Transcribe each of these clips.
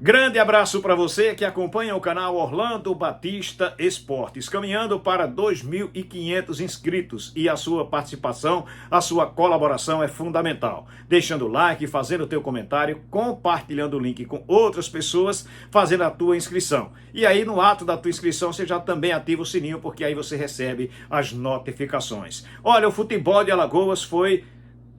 Grande abraço para você que acompanha o canal Orlando Batista Esportes, caminhando para 2.500 inscritos, e a sua participação, a sua colaboração é fundamental. Deixando o like, fazendo o teu comentário, compartilhando o link com outras pessoas, fazendo a tua inscrição. E aí no ato da tua inscrição você já também ativa o sininho, porque aí você recebe as notificações. Olha, o futebol de Alagoas foi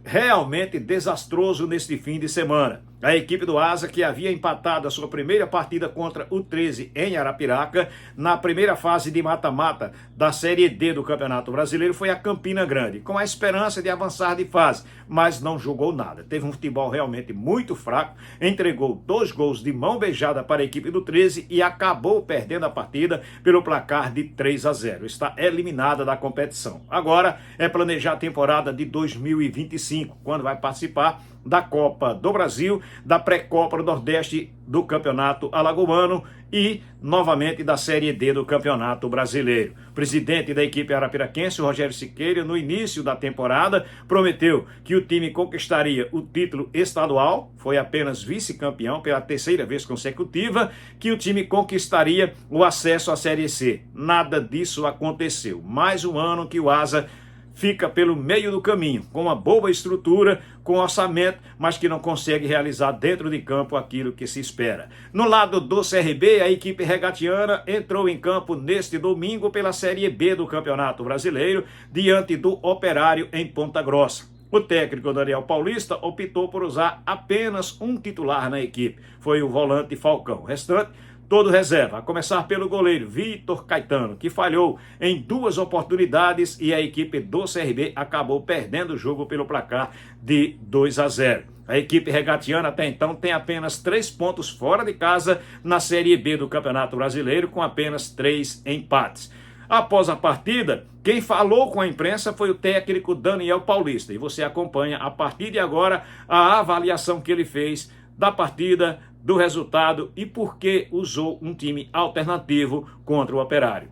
realmente desastroso neste fim de semana. A equipe do Asa, que havia empatado a sua primeira partida contra o 13 em Arapiraca, na primeira fase de mata-mata da Série D do Campeonato Brasileiro, foi a Campina Grande, com a esperança de avançar de fase, mas não jogou nada. Teve um futebol realmente muito fraco, entregou 2 gols de mão beijada para a equipe do 13 e acabou perdendo a partida pelo placar de 3-0. Está eliminada da competição. Agora é planejar a temporada de 2025, quando vai participar da Copa do Brasil, da pré-Copa do Nordeste do Campeonato Alagoano e, novamente, da Série D do Campeonato Brasileiro. O presidente da equipe arapiraquense, Rogério Siqueira, no início da temporada, prometeu que o time conquistaria o título estadual, foi apenas vice-campeão pela 3ª vez consecutiva, que o time conquistaria o acesso à Série C. Nada disso aconteceu. Mais um ano que o Asa fica pelo meio do caminho, com uma boa estrutura, com orçamento, mas que não consegue realizar dentro de campo aquilo que se espera. No lado do CRB, a equipe regatiana entrou em campo neste domingo pela Série B do Campeonato Brasileiro, diante do Operário em Ponta Grossa. O técnico Daniel Paulista optou por usar apenas um titular na equipe, foi o volante Falcão. O restante, todo reserva, a começar pelo goleiro Vitor Caetano, que falhou em 2 oportunidades, e a equipe do CRB acabou perdendo o jogo pelo placar de 2-0. A equipe regatiana até então tem apenas 3 pontos fora de casa na Série B do Campeonato Brasileiro, com apenas 3 empates. Após a partida, quem falou com a imprensa foi o técnico Daniel Paulista, e você acompanha a partir de agora a avaliação que ele fez da partida, do resultado e por que usou um time alternativo contra o Operário.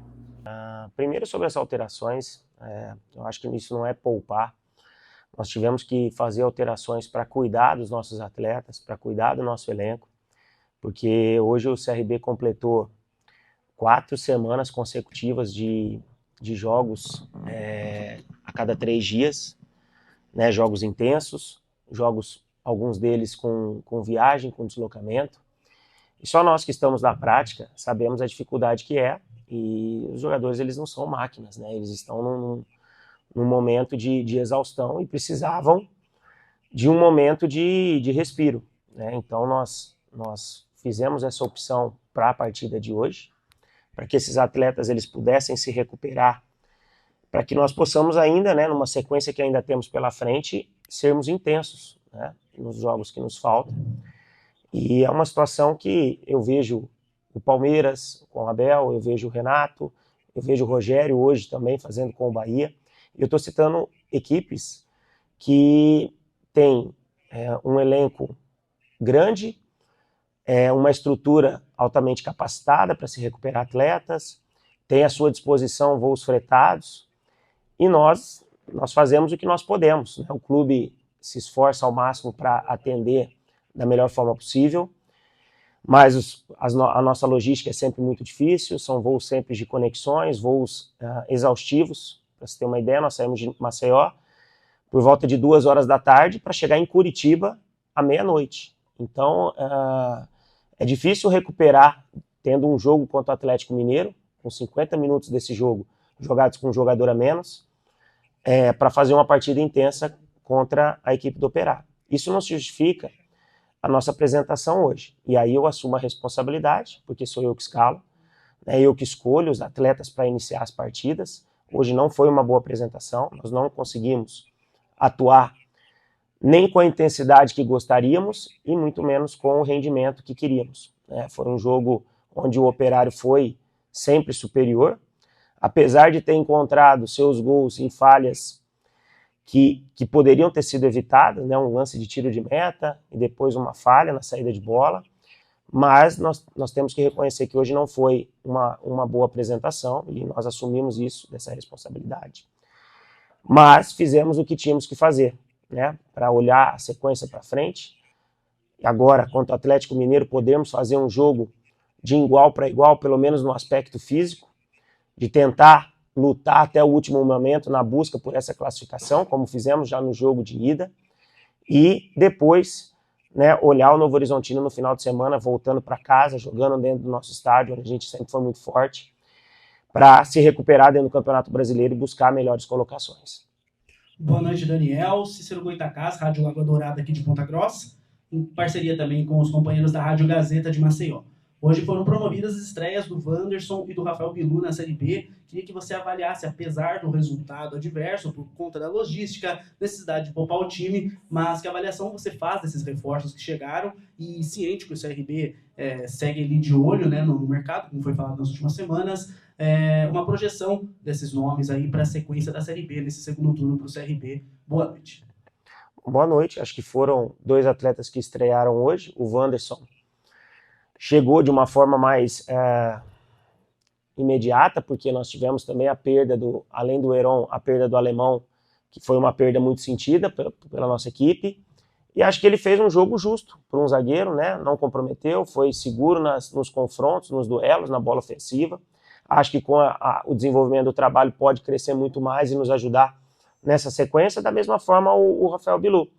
Primeiro, sobre as alterações, eu acho que isso não é poupar. Nós tivemos que fazer alterações para cuidar dos nossos atletas, para cuidar do nosso elenco, porque hoje o CRB completou 4 semanas consecutivas de jogos a cada 3 dias, né, jogos intensos, jogos, alguns deles com viagem, com deslocamento. E só nós que estamos na prática sabemos a dificuldade que é, e os jogadores, eles não são máquinas, né? Eles estão num momento de exaustão e precisavam de um momento de respiro, né? Então nós fizemos essa opção para a partida de hoje, para que esses atletas eles pudessem se recuperar, para que nós possamos ainda, né, numa sequência que ainda temos pela frente, sermos intensos, né, nos jogos que nos faltam. E é uma situação que eu vejo o Palmeiras com o Abel, eu vejo o Renato, eu vejo o Rogério hoje também fazendo com o Bahia. Eu estou citando equipes que têm um elenco grande, uma estrutura altamente capacitada para se recuperar atletas, tem à sua disposição voos fretados, e nós fazemos o que nós podemos, né? O clube se esforça ao máximo para atender da melhor forma possível, mas a nossa logística é sempre muito difícil, são voos sempre de conexões, voos exaustivos. Para você ter uma ideia, nós saímos de Maceió por volta de 2 horas da tarde para chegar em Curitiba à meia-noite. Então, é difícil recuperar tendo um jogo contra o Atlético Mineiro, com 50 minutos desse jogo jogados com um jogador a menos, para fazer uma partida intensa contra a equipe do Operário. Isso não justifica a nossa apresentação hoje. E aí eu assumo a responsabilidade, porque sou eu que escalo, né, eu que escolho os atletas para iniciar as partidas. Hoje não foi uma boa apresentação, nós não conseguimos atuar nem com a intensidade que gostaríamos e muito menos com o rendimento que queríamos, né? Foi um jogo onde o Operário foi sempre superior, apesar de ter encontrado seus gols em falhas que poderiam ter sido evitadas, né? Um lance de tiro de meta e depois uma falha na saída de bola, mas nós temos que reconhecer que hoje não foi uma boa apresentação e nós assumimos dessa responsabilidade. Mas fizemos o que tínhamos que fazer, né? Para olhar a sequência para frente, e agora contra o Atlético Mineiro podermos fazer um jogo de igual para igual, pelo menos no aspecto físico, de tentar lutar até o último momento na busca por essa classificação, como fizemos já no jogo de ida, e depois, né, olhar o Novo Horizontino no final de semana, voltando para casa, jogando dentro do nosso estádio, onde a gente sempre foi muito forte, para se recuperar dentro do Campeonato Brasileiro e buscar melhores colocações. Boa noite, Daniel. Cícero Goitacás, Rádio Lagoa Dourada aqui de Ponta Grossa, em parceria também com os companheiros da Rádio Gazeta de Maceió. Hoje foram promovidas as estreias do Wanderson e do Rafael Bilu na Série B. Queria que você avaliasse, apesar do resultado adverso, por conta da logística, necessidade de poupar o time, mas que avaliação você faz desses reforços que chegaram e ciente que o CRB segue ali de olho, né, no mercado, como foi falado nas últimas semanas, uma projeção desses nomes aí para a sequência da Série B, nesse segundo turno para o CRB. Boa noite. Boa noite. Acho que foram 2 atletas que estrearam hoje. O Wanderson chegou de uma forma mais imediata, porque nós tivemos também a perda além do Heron, a perda do alemão, que foi uma perda muito sentida pela nossa equipe, e acho que ele fez um jogo justo para um zagueiro, né? Não comprometeu, foi seguro nos confrontos, nos duelos, na bola ofensiva. Acho que com o desenvolvimento do trabalho pode crescer muito mais e nos ajudar nessa sequência, da mesma forma o Rafael Bilu,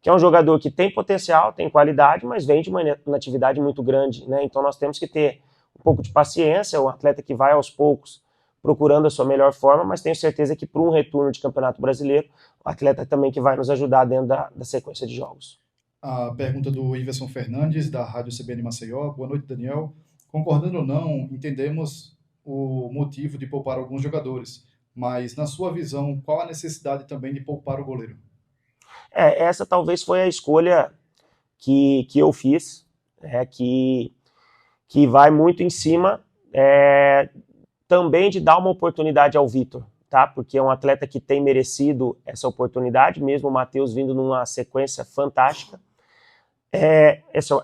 que é um jogador que tem potencial, tem qualidade, mas vem de uma inatividade muito grande, né? Então nós temos que ter um pouco de paciência, um atleta que vai aos poucos procurando a sua melhor forma, mas tenho certeza que para um retorno de Campeonato Brasileiro, o atleta também que vai nos ajudar dentro da sequência de jogos. A pergunta do Iverson Fernandes, da Rádio CBN Maceió. Boa noite, Daniel. Concordando ou não, entendemos o motivo de poupar alguns jogadores, mas na sua visão, qual a necessidade também de poupar o goleiro? Essa talvez foi a escolha que eu fiz, que vai muito em cima também de dar uma oportunidade ao Vitor, tá? Porque é um atleta que tem merecido essa oportunidade, mesmo o Matheus vindo numa sequência fantástica.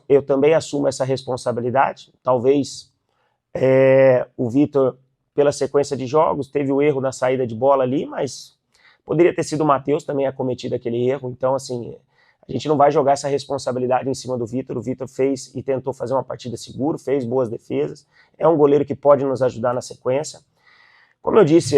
Eu também assumo essa responsabilidade. Talvez o Vitor, pela sequência de jogos, teve o erro na saída de bola ali, mas poderia ter sido o Matheus também acometido aquele erro. Então, assim, a gente não vai jogar essa responsabilidade em cima do Vitor. O Vitor fez e tentou fazer uma partida segura, fez boas defesas. É um goleiro que pode nos ajudar na sequência. Como eu disse,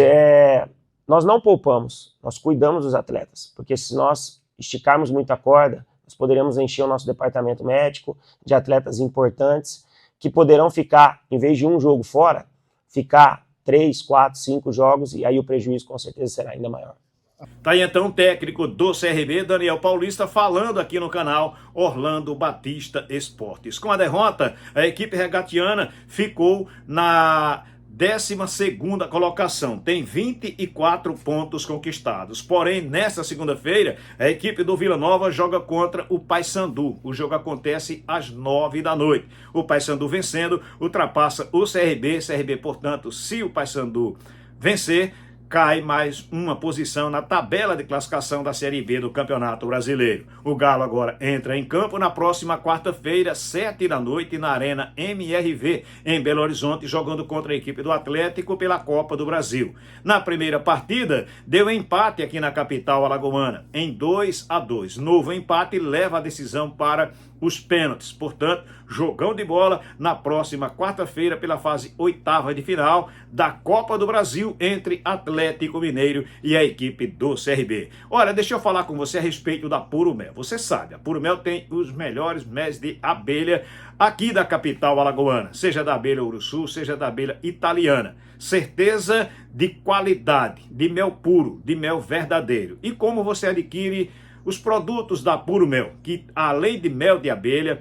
nós não poupamos, nós cuidamos dos atletas, porque se nós esticarmos muito a corda, nós poderemos encher o nosso departamento médico de atletas importantes que poderão ficar, em vez de um jogo fora, ficar 3, 4, 5 jogos, e aí o prejuízo com certeza será ainda maior. Tá aí então o técnico do CRB, Daniel Paulista, falando aqui no canal Orlando Batista Esportes. Com a derrota, a equipe regatiana ficou na 12ª colocação, tem 24 pontos conquistados. Porém, nesta segunda-feira, a equipe do Vila Nova joga contra o Paysandu. O jogo acontece às 9 da noite. O Paysandu vencendo, ultrapassa o CRB, portanto, se o Paysandu vencer, cai mais uma posição na tabela de classificação da Série B do Campeonato Brasileiro. O Galo agora entra em campo na próxima quarta-feira, 7 da noite, na Arena MRV, em Belo Horizonte, jogando contra a equipe do Atlético pela Copa do Brasil. Na primeira partida, deu empate aqui na capital alagoana, em 2-2. Novo empate leva a decisão para os pênaltis. Portanto, jogão de bola na próxima quarta-feira pela fase 8ª de final da Copa do Brasil entre Atlético Mineiro e a equipe do CRB. Olha, deixa eu falar com você a respeito da Puro Mel. Você sabe, a Puro Mel tem os melhores mel de abelha aqui da capital alagoana, seja da abelha Uruçu, seja da abelha italiana. Certeza de qualidade, de mel puro, de mel verdadeiro. E como você adquire os produtos da Puro Mel, que além de mel de abelha,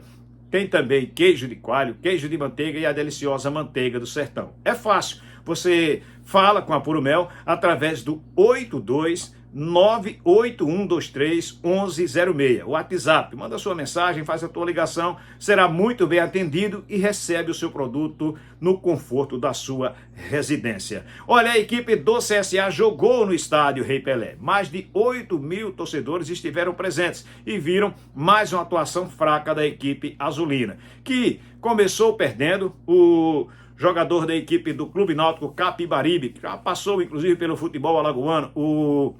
tem também queijo de coalho, queijo de manteiga e a deliciosa manteiga do sertão. É fácil, você fala com a Puro Mel através do 82981231106, o WhatsApp. Manda sua mensagem, faz a tua ligação, será muito bem atendido e recebe o seu produto no conforto da sua residência. Olha, a equipe do CSA jogou no estádio Rei Pelé. Mais de 8.000 torcedores estiveram presentes e viram mais uma atuação fraca da equipe azulina, que começou perdendo. O jogador da equipe do Clube Náutico Capibaribe, que já passou inclusive pelo futebol alagoano, o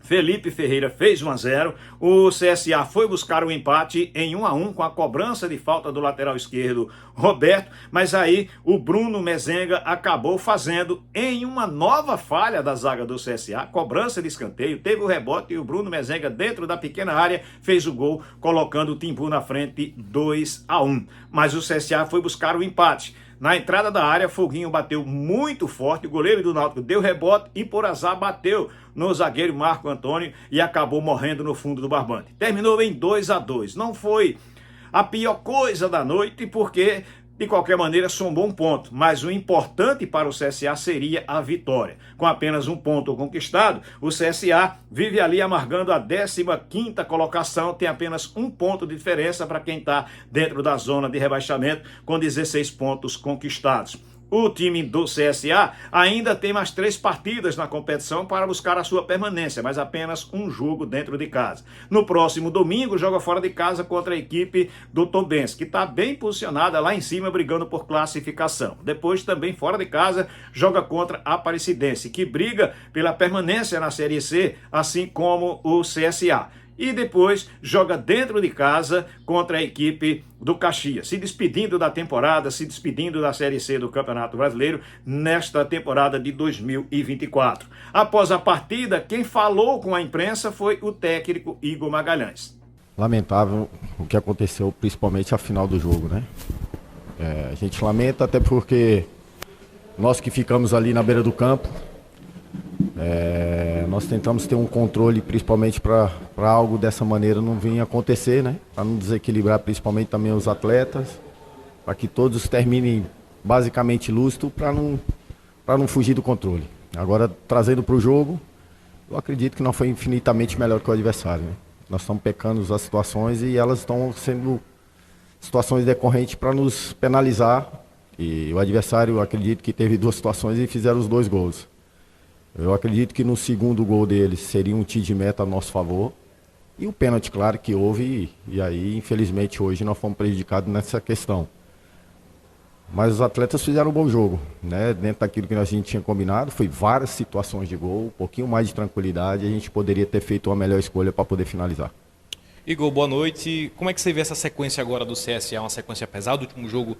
Felipe Ferreira fez 1-0, o CSA foi buscar o empate em 1-1 com a cobrança de falta do lateral esquerdo Roberto, mas aí o Bruno Mezenga acabou fazendo em uma nova falha da zaga do CSA, cobrança de escanteio, teve o rebote e o Bruno Mezenga dentro da pequena área fez o gol, colocando o Timbu na frente 2-1, mas o CSA foi buscar o empate. Na entrada da área, Foguinho bateu muito forte, o goleiro do Náutico deu rebote e por azar bateu no zagueiro Marco Antônio e acabou morrendo no fundo do barbante. Terminou em 2-2. Não foi a pior coisa da noite porque, de qualquer maneira, somou um ponto. Mas o importante para o CSA seria a vitória. Com apenas um ponto conquistado, o CSA vive ali amargando a 15ª colocação, tem apenas um ponto de diferença para quem está dentro da zona de rebaixamento, com 16 pontos conquistados. O time do CSA ainda tem mais 3 partidas na competição para buscar a sua permanência, mas apenas um jogo dentro de casa. No próximo domingo, joga fora de casa contra a equipe do Tombense, que está bem posicionada lá em cima, brigando por classificação. Depois, também fora de casa, joga contra a Aparecidense, que briga pela permanência na Série C, assim como o CSA. E depois joga dentro de casa contra a equipe do Caxias, se despedindo da temporada, se despedindo da Série C do Campeonato Brasileiro nesta temporada de 2024. Após a partida, quem falou com a imprensa foi o técnico Igor Magalhães. Lamentável o que aconteceu, principalmente a final do jogo, né? A gente lamenta até porque nós que ficamos ali na beira do campo, nós tentamos ter um controle, principalmente para algo dessa maneira não vir acontecer, né? Para não desequilibrar principalmente também os atletas, para que todos terminem basicamente lúcido, para não fugir do controle. Agora, trazendo para o jogo, eu acredito que não foi infinitamente melhor que o adversário, né? Nós estamos pecando as situações e elas estão sendo situações decorrentes para nos penalizar. E o adversário, eu acredito que teve 2 situações e fizeram os 2 gols. Eu acredito que no segundo gol deles seria um tiro de meta a nosso favor. E o pênalti, claro, que houve. E aí, infelizmente, hoje nós fomos prejudicados nessa questão. Mas os atletas fizeram um bom jogo, né? Dentro daquilo que a gente tinha combinado, foi várias situações de gol, um pouquinho mais de tranquilidade. A gente poderia ter feito uma melhor escolha para poder finalizar. Igor, boa noite. Como é que você vê essa sequência agora do CSA? Uma sequência pesada, o último jogo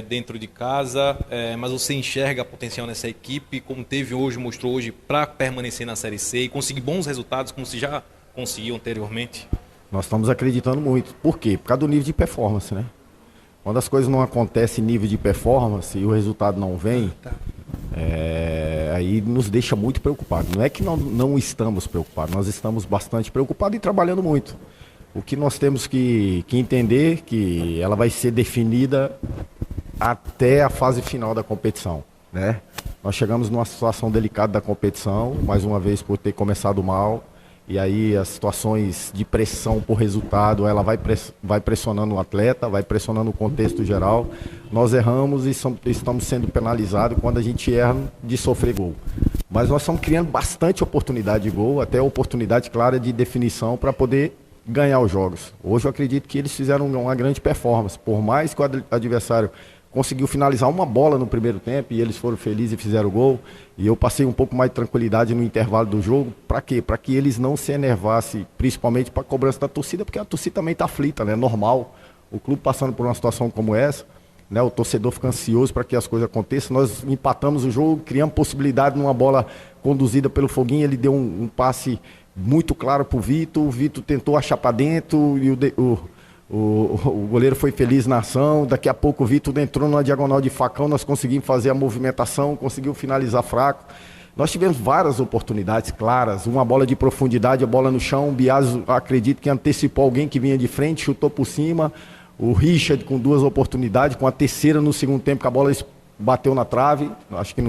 dentro de casa, mas você enxerga potencial nessa equipe, como mostrou hoje, para permanecer na Série C e conseguir bons resultados, como se já conseguiu anteriormente? Nós estamos acreditando muito. Por quê? Por causa do nível de performance, né? Quando as coisas não acontecem em nível de performance e o resultado não vem, aí nos deixa muito preocupados. Não é que não estamos preocupados, nós estamos bastante preocupados e trabalhando muito. O que nós temos que entender que ela vai ser definida até a fase final da competição, né? Nós chegamos numa situação delicada da competição, mais uma vez por ter começado mal, e aí as situações de pressão por resultado, ela vai pressionando o atleta, vai pressionando o contexto geral. Nós erramos e estamos sendo penalizados quando a gente erra de sofrer gol. Mas nós estamos criando bastante oportunidade de gol, até oportunidade clara de definição para poder ganhar os jogos. Hoje eu acredito que eles fizeram uma grande performance, por mais que o adversário conseguiu finalizar uma bola no primeiro tempo e eles foram felizes e fizeram o gol. E eu passei um pouco mais de tranquilidade no intervalo do jogo. Para quê? Para que eles não se enervassem, principalmente para a cobrança da torcida, porque a torcida também está aflita, né? Normal. O clube passando por uma situação como essa, né? O torcedor fica ansioso para que as coisas aconteçam. Nós empatamos o jogo, criamos possibilidade numa bola conduzida pelo Foguinho. Ele deu um passe muito claro para o Vitor tentou achar para dentro e o goleiro foi feliz na ação. Daqui a pouco o Vitor entrou numa diagonal de facão, nós conseguimos fazer a movimentação, conseguimos finalizar fraco. Nós tivemos várias oportunidades claras, uma bola de profundidade, a bola no chão, o Biazzo, acredito que antecipou alguém que vinha de frente, chutou por cima. O Richard com 2 oportunidades, com a terceira no segundo tempo, que a bola bateu na trave, acho que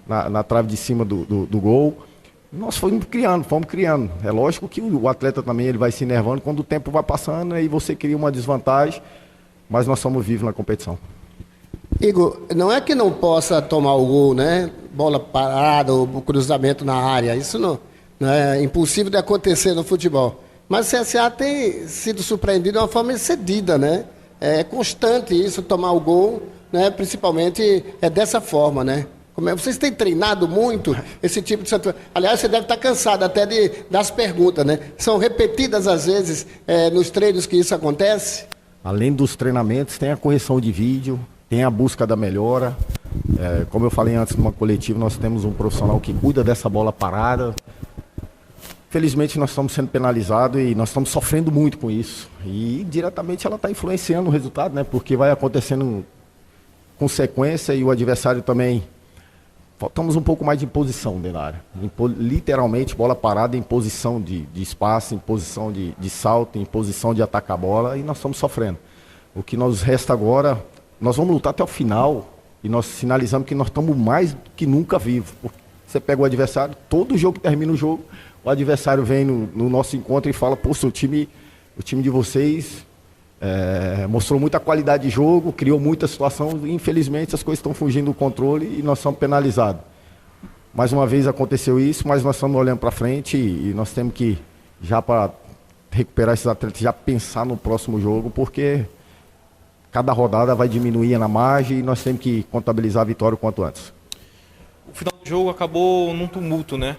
na trave de cima do gol. Nós fomos criando. É lógico que o atleta também ele vai se enervando quando o tempo vai passando e você cria uma desvantagem, mas nós somos vivos na competição. Igor, não é que não possa tomar o gol, né? Bola parada ou cruzamento na área, isso não é impossível de acontecer no futebol. Mas o CSA tem sido surpreendido de uma forma excedida, né? É constante isso, tomar o gol, né? Principalmente dessa forma, né? Vocês têm treinado muito esse tipo de situação? Aliás, você deve estar cansado até das perguntas, né? São repetidas às vezes nos treinos que isso acontece? Além dos treinamentos, tem a correção de vídeo, tem a busca da melhora. Como eu falei antes, numa coletiva, nós temos um profissional que cuida dessa bola parada. Felizmente, nós estamos sendo penalizados e nós estamos sofrendo muito com isso. E diretamente ela está influenciando o resultado, né? Porque vai acontecendo com sequência e o adversário também... Faltamos um pouco mais de posição dentro da área. Literalmente, bola parada em posição de espaço, em posição de salto, em posição de atacar a bola, e nós estamos sofrendo. O que nos resta agora, nós vamos lutar até o final, e nós sinalizamos que nós estamos mais do que nunca vivos. Você pega o adversário, todo jogo que termina o jogo, o adversário vem no nosso encontro e fala, poxa, o time de vocês mostrou muita qualidade de jogo, criou muita situação, e infelizmente as coisas estão fugindo do controle e nós somos penalizados. Mais uma vez aconteceu isso, mas nós estamos olhando para frente e nós temos que, já para recuperar esses atletas, já pensar no próximo jogo, porque cada rodada vai diminuir na margem e nós temos que contabilizar a vitória o quanto antes. O final do jogo acabou num tumulto, né?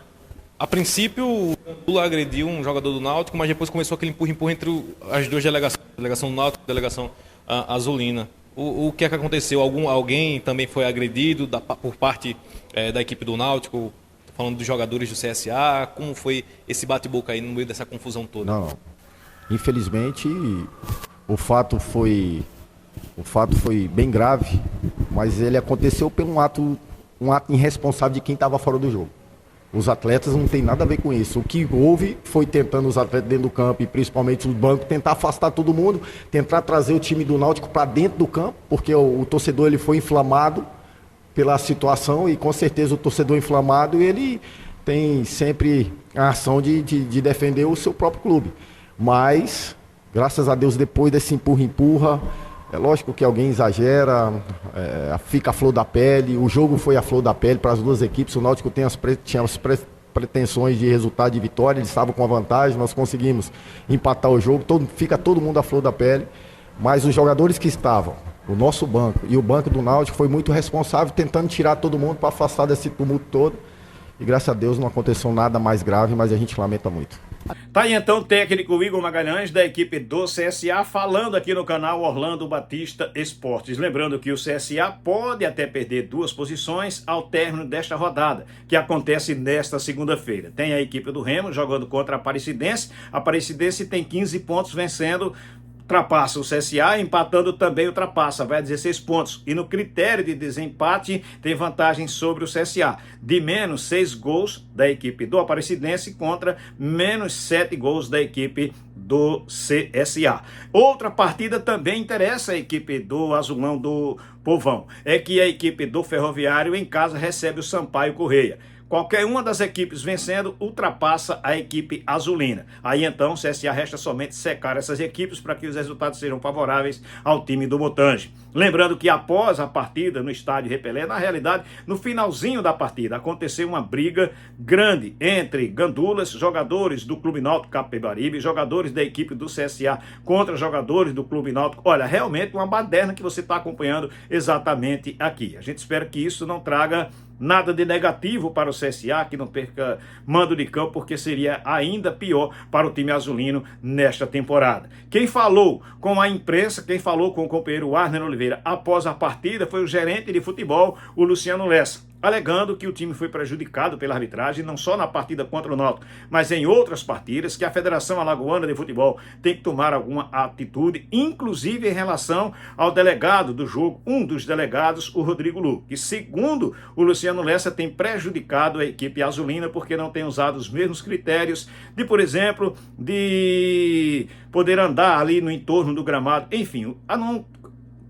A princípio, o Lula agrediu um jogador do Náutico, mas depois começou aquele empurra-empurra entre as duas delegações, a delegação do Náutico e a delegação azulina. O que é que aconteceu? Alguém também foi agredido por parte da equipe do Náutico? Falando dos jogadores do CSA, como foi esse bate-boca aí no meio dessa confusão toda? Não. Infelizmente, o fato foi bem grave, mas ele aconteceu por um ato irresponsável de quem estava fora do jogo. Os atletas não tem nada a ver com isso. O que houve foi tentando os atletas dentro do campo e principalmente os bancos tentar afastar todo mundo, tentar trazer o time do Náutico para dentro do campo, porque o torcedor ele foi inflamado pela situação e com certeza o torcedor inflamado ele tem sempre a ação de defender o seu próprio clube. Mas, graças a Deus, depois desse empurra-empurra, é lógico que alguém exagera, fica a flor da pele, o jogo foi a flor da pele para as duas equipes, o Náutico tinha as pretensões de resultado de vitória, eles estavam com a vantagem, nós conseguimos empatar o jogo, fica todo mundo a flor da pele, mas os jogadores que estavam, o nosso banco e o banco do Náutico foi muito responsável, tentando tirar todo mundo para afastar desse tumulto todo, e graças a Deus não aconteceu nada mais grave, mas a gente lamenta muito. Tá aí então o técnico Igor Magalhães da equipe do CSA falando aqui no canal Orlando Batista Esportes. Lembrando que o CSA pode até perder 2 posições ao término desta rodada, que acontece nesta segunda-feira. Tem a equipe do Remo jogando contra a Aparecidense. A Aparecidense tem 15 pontos vencendo, ultrapassa o CSA, empatando também ultrapassa, vai a 16 pontos. E no critério de desempate tem vantagem sobre o CSA, de menos 6 gols da equipe do Aparecidense contra menos 7 gols da equipe do CSA. Outra partida também interessa a equipe do Azulão do Povão, é que a equipe do Ferroviário em casa recebe o Sampaio Correia. Qualquer uma das equipes vencendo ultrapassa a equipe azulina. Aí então o CSA resta somente secar essas equipes para que os resultados sejam favoráveis ao time do Motange. Lembrando que após a partida no estádio Repelé, na realidade, no finalzinho da partida, aconteceu uma briga grande entre gandulas, jogadores do Clube Náutico Capibaribe, jogadores da equipe do CSA contra jogadores do Clube Náutico. Olha, realmente uma baderna que você está acompanhando exatamente aqui. A gente espera que isso não traga nada de negativo para o CSA, que não perca mando de campo, porque seria ainda pior para o time azulino nesta temporada. Quem falou com a imprensa, quem falou com o companheiro Warner Oliveira após a partida foi o gerente de futebol, o Luciano Lessa, alegando que o time foi prejudicado pela arbitragem, não só na partida contra o Náutico, mas em outras partidas, que a Federação Alagoana de Futebol tem que tomar alguma atitude, inclusive em relação ao delegado do jogo, um dos delegados, o Rodrigo Lu, que segundo o Luciano Lessa tem prejudicado a equipe azulina porque não tem usado os mesmos critérios de, por exemplo, de poder andar ali no entorno do gramado, enfim,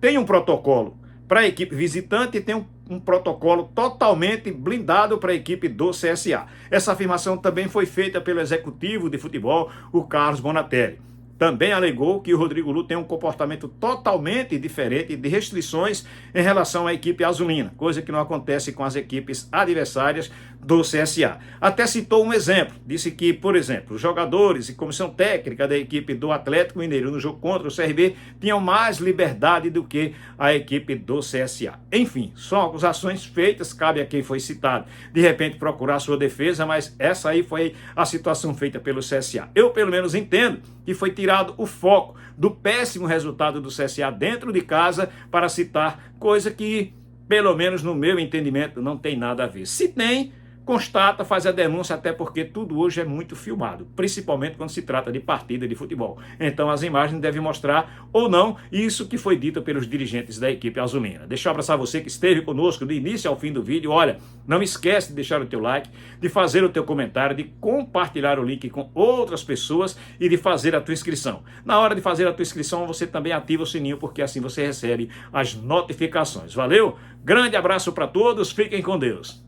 tem um protocolo para a equipe visitante e tem um protocolo totalmente blindado para a equipe do CSA. Essa afirmação também foi feita pelo executivo de futebol, o Carlos Bonatelli. Também alegou que o Rodrigo Lu tem um comportamento totalmente diferente de restrições em relação à equipe azulina, coisa que não acontece com as equipes adversárias do CSA. Até citou um exemplo, disse que, por exemplo, os jogadores e comissão técnica da equipe do Atlético Mineiro no jogo contra o CRB tinham mais liberdade do que a equipe do CSA. Enfim, são acusações feitas, cabe a quem foi citado, de repente procurar sua defesa, mas essa aí foi a situação feita pelo CSA. Eu, pelo menos, entendo que foi tirado o foco do péssimo resultado do CSA dentro de casa para citar coisa que, pelo menos no meu entendimento, não tem nada a ver. Se tem, constata, faz a denúncia, até porque tudo hoje é muito filmado, principalmente quando se trata de partida de futebol. Então as imagens devem mostrar ou não isso que foi dito pelos dirigentes da equipe azulina. Deixa eu abraçar você que esteve conosco do início ao fim do vídeo. Olha, não esquece de deixar o teu like, de fazer o teu comentário, de compartilhar o link com outras pessoas e de fazer a tua inscrição. Na hora de fazer a tua inscrição, você também ativa o sininho, porque assim você recebe as notificações. Valeu? Grande abraço para todos, fiquem com Deus.